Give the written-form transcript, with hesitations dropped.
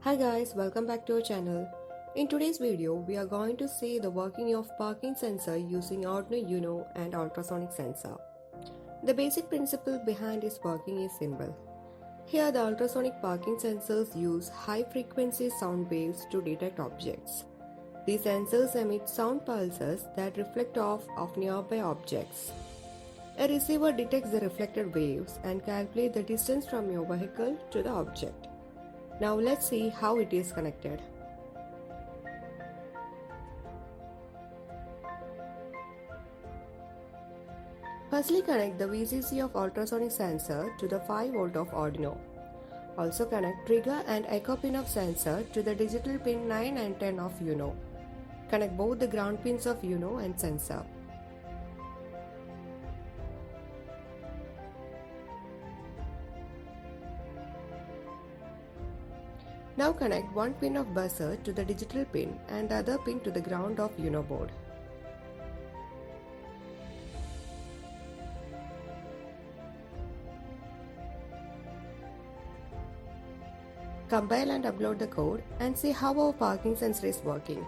Hi guys, welcome back to our channel. In today's video, we are going to see the working of parking sensor using Arduino Uno and ultrasonic sensor. The basic principle behind its working is simple. Here the ultrasonic parking sensors use high frequency sound waves to detect objects. These sensors emit sound pulses that reflect off of nearby objects. A receiver detects the reflected waves and calculates the distance from your vehicle to the object. Now let's see how it is connected. Firstly, connect the VCC of ultrasonic sensor to the 5V of Arduino. Also connect trigger and echo pin of sensor to the digital pin 9 and 10 of Uno. Connect both the ground pins of Uno and sensor. Now connect one pin of buzzer to the digital pin and the other pin to the ground of Uno board. Compile and upload the code and see how our parking sensor is working.